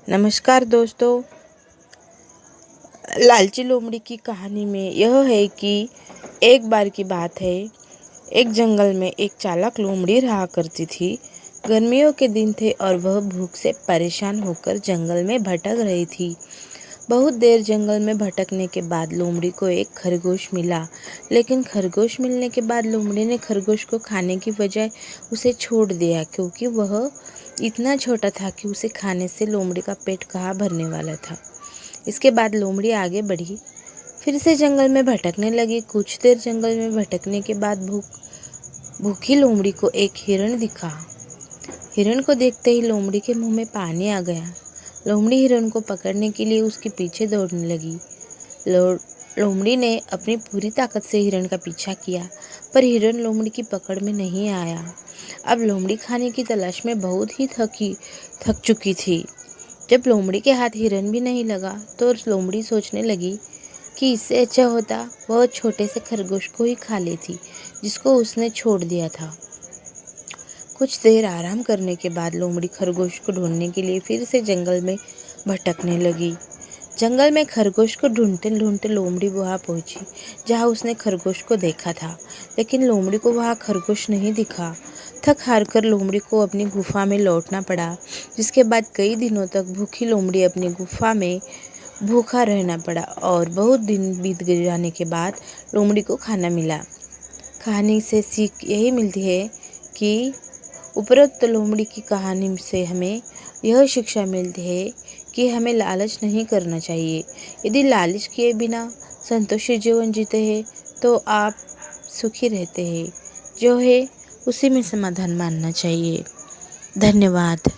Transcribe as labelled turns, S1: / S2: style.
S1: नमस्कार दोस्तों। लालची लोमड़ी की कहानी में यह है कि एक बार की बात है। एक जंगल में एक चालाक लोमड़ी रहा करती थी। गर्मियों के दिन थे और वह भूख से परेशान होकर जंगल में भटक रही थी। बहुत देर जंगल में भटकने के बाद लोमड़ी को एक खरगोश मिला। लेकिन खरगोश मिलने के बाद लोमड़ी ने खरगोश को खाने की बजाय उसे छोड़ दिया, क्योंकि वह इतना छोटा था कि उसे खाने से लोमड़ी का पेट कहाँ भरने वाला था। इसके बाद लोमड़ी आगे बढ़ी, फिर से जंगल में भटकने लगी। कुछ देर जंगल में भटकने के बाद भूखी लोमड़ी को एक हिरण दिखा। हिरण को देखते ही लोमड़ी के मुंह में पानी आ गया। लोमड़ी हिरण को पकड़ने के लिए उसके पीछे दौड़ने लगी। लोमड़ी ने अपनी पूरी ताकत से हिरण का पीछा किया, पर हिरण लोमड़ी की पकड़ में नहीं आया। अब लोमड़ी खाने की तलाश में बहुत ही थक चुकी थी। जब लोमड़ी के हाथ हिरण भी नहीं लगा तो लोमड़ी सोचने लगी कि इससे अच्छा होता वह छोटे से खरगोश को ही खा लेती, जिसको उसने छोड़ दिया था। कुछ देर आराम करने के बाद लोमड़ी खरगोश को ढूंढने के लिए फिर से जंगल में भटकने लगी। जंगल में खरगोश को ढूंढते ढूंढते लोमड़ी वहां पहुंची जहां उसने खरगोश को देखा था, लेकिन लोमड़ी को वहां खरगोश नहीं दिखा। थक हार कर लोमड़ी को अपनी गुफा में लौटना पड़ा, जिसके बाद कई दिनों तक भूखी लोमड़ी अपनी गुफा में भूखा रहना पड़ा और बहुत दिन बीत जाने के बाद लोमड़ी को खाना मिला। कहानी से सीख यही मिलती है कि उपरोक्त लोमड़ी की कहानी से हमें यह शिक्षा मिलती है कि हमें लालच नहीं करना चाहिए। यदि लालच किए बिना संतोषी जीवन जीते हैं तो आप सुखी रहते हैं। जो है उसी में समाधान मानना चाहिए। धन्यवाद।